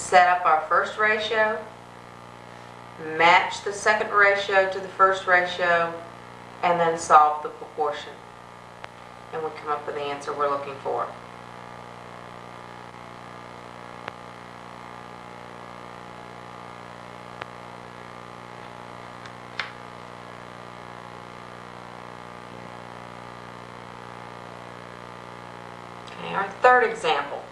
set up our first ratio, match the second ratio to the first ratio, and then solve the proportion. And we come up with the answer we're looking for. Okay, our third example.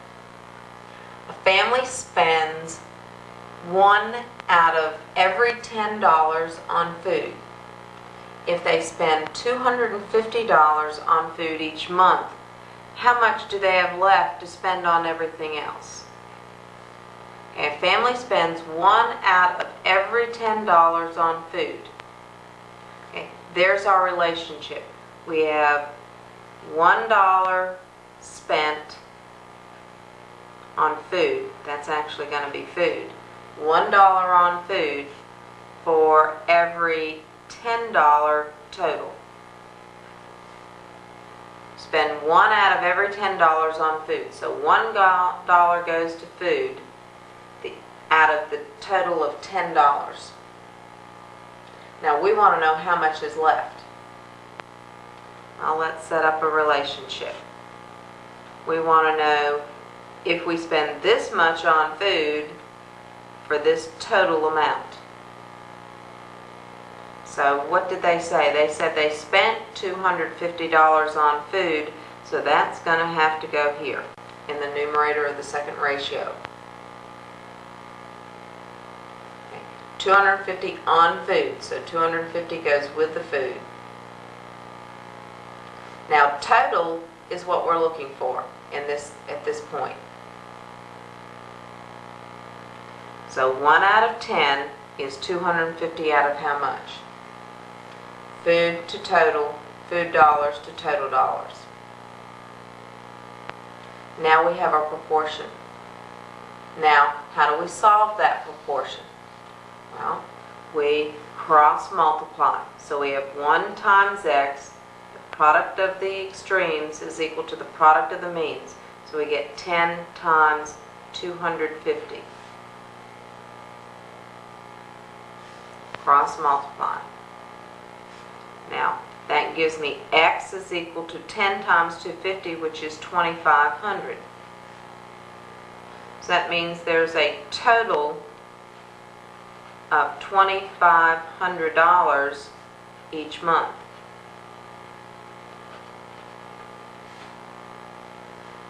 A family spends 1 out of every $10 on food. If they spend $250 on food each month, how much do they have left to spend on everything else? Okay, a family spends 1 out of every $10 on food. Okay, there's our relationship. We have $1 spent on food. That's actually going to be food. $1 on food for every $10 total. Spend 1 out of every $10 on food. So $1 goes to food out of the total of $10. Now we want to know how much is left. Now let's set up a relationship. We want to know if we spend this much on food for this total amount. So what did they say? They said they spent $250 on food, so that's going to have to go here in the numerator of the second ratio. Okay. 250 on food, so 250 goes with the food. Now total is what we're looking for at this point. So 1 out of 10 is 250 out of how much? Food to total, food dollars to total dollars. Now we have our proportion. Now, how do we solve that proportion? Well, we cross multiply. So we have 1 times x. The product of the extremes is equal to the product of the means. So we get 10 times 250. Cross multiply. Now, that gives me x is equal to 10 times 250, which is 2,500. So that means there's a total of $2,500 each month.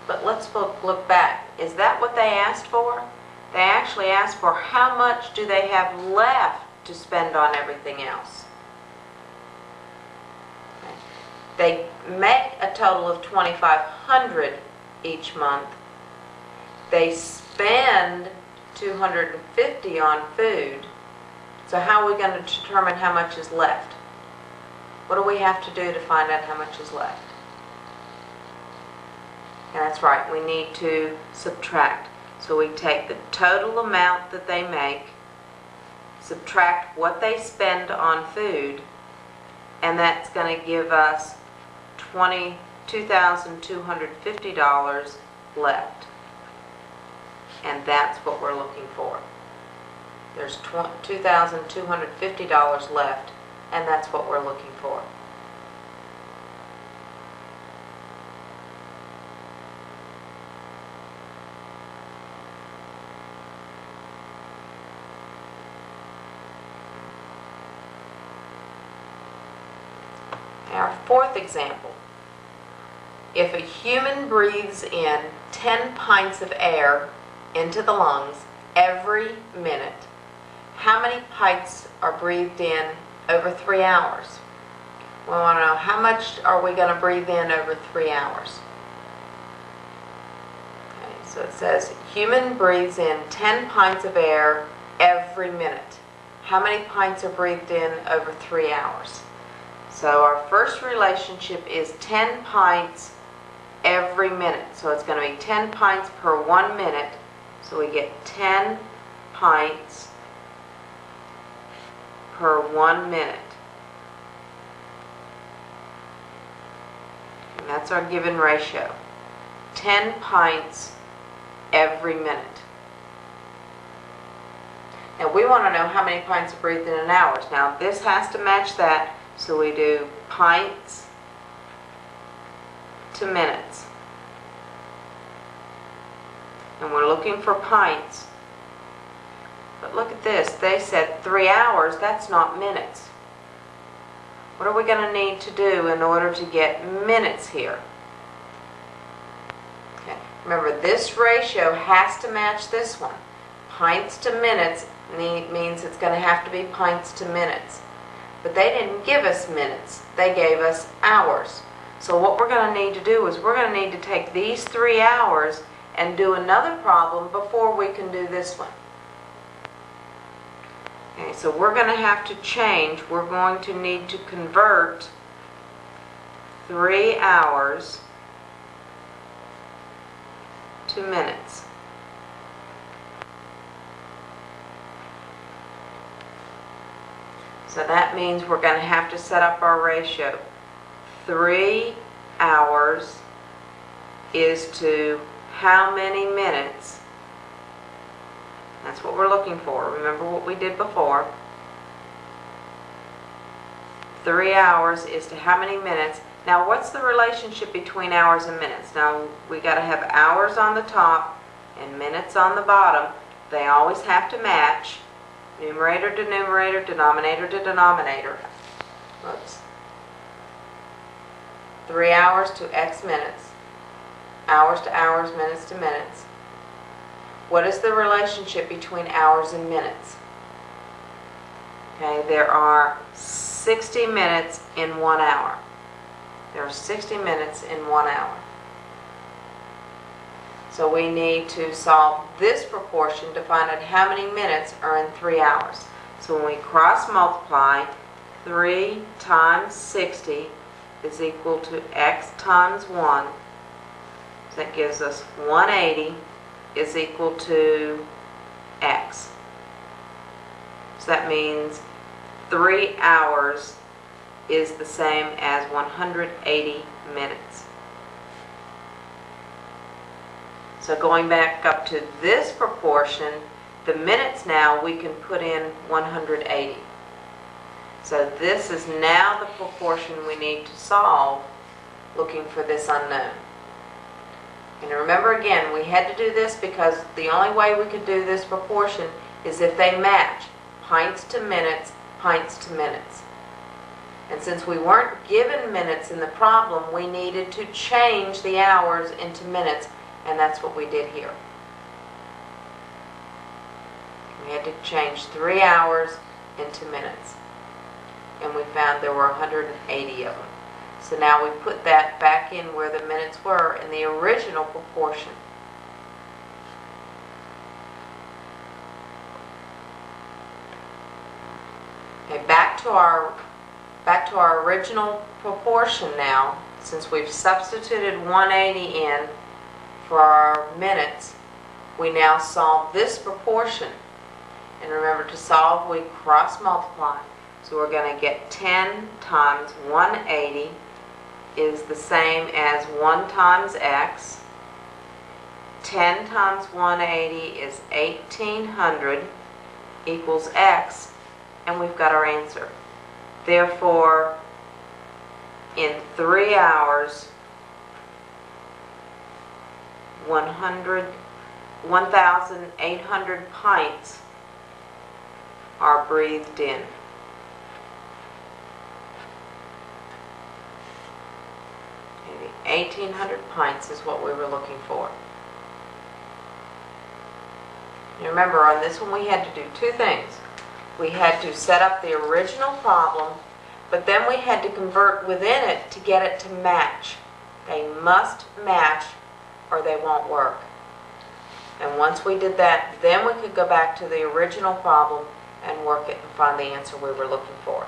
But let's look back. Is that what they asked for? They actually asked for how much do they have left to spend on everything else. They make a total of $2,500 each month. They spend $250 on food. So how are we going to determine how much is left? What do we have to do to find out how much is left? And that's right, we need to subtract. So we take the total amount that they make, subtract what they spend on food, and that's going to give us $2,250 left. And that's what we're looking for. There's $2,250 left, and that's what we're looking for. Our fourth example. If a human breathes in 10 pints of air into the lungs every minute, how many pints are breathed in over 3 hours? We want to know how much are we going to breathe in over 3 hours. Okay, so it says human breathes in 10 pints of air every minute. How many pints are breathed in over 3 hours? So our first relationship is 10 pints every minute. So it's going to be 10 pints per 1 minute. So we get 10 pints per 1 minute. And that's our given ratio. 10 pints every minute. And we want to know how many pints are breathed in an hour. Now this has to match that, so we do pints to minutes. And we're looking for pints. But look at this, they said 3 hours, that's not minutes. What are we going to need to do in order to get minutes here? Okay. Remember, this ratio has to match this one. Pints to minutes means it's going to have to be pints to minutes. But they didn't give us minutes, they gave us hours. So what we're going to need to do is we're going to need to take these 3 hours and do another problem before we can do this one. Okay, so we're going to have to change. We're going to need to convert 3 hours to minutes. So that means we're going to have to set up our ratio. 3 hours is to how many minutes? That's what we're looking for. Remember what we did before. 3 hours is to how many minutes? Now what's the relationship between hours and minutes? Now we got to have hours on the top and minutes on the bottom. They always have to match. Numerator to numerator, denominator to denominator. Oops. 3 hours to X minutes. Hours to hours, minutes to minutes. What is the relationship between hours and minutes? Okay, there are 60 minutes in 1 hour. There are 60 minutes in 1 hour. So we need to solve this proportion to find out how many minutes are in 3 hours. So when we cross multiply, 3 times 60 is equal to X times 1. So that gives us 180 is equal to X. So that means 3 hours is the same as 180 minutes. So going back up to this proportion, the minutes now we can put in 180. So this is now the proportion we need to solve, looking for this unknown. And remember again, we had to do this because the only way we could do this proportion is if they match pints to minutes, pints to minutes. And since we weren't given minutes in the problem, we needed to change the hours into minutes, and that's what we did here. We had to change 3 hours into minutes. And we found there were 180 of them. So now we put that back in where the minutes were in the original proportion. Okay, back to our original proportion now. Since we've substituted 180 in for our minutes, we now solve this proportion. And remember, to solve, we cross multiply. So we're going to get 10 times 180 is the same as 1 times X. 10 times 180 is 1800 equals X, and we've got our answer. Therefore, in 3 hours, 1,800 pints are breathed in. Maybe 1,800 pints is what we were looking for. And remember, on this one we had to do two things. We had to set up the original problem, but then we had to convert within it to get it to match. They must match or they won't work. And once we did that, then we could go back to the original problem and work it and find the answer we were looking for.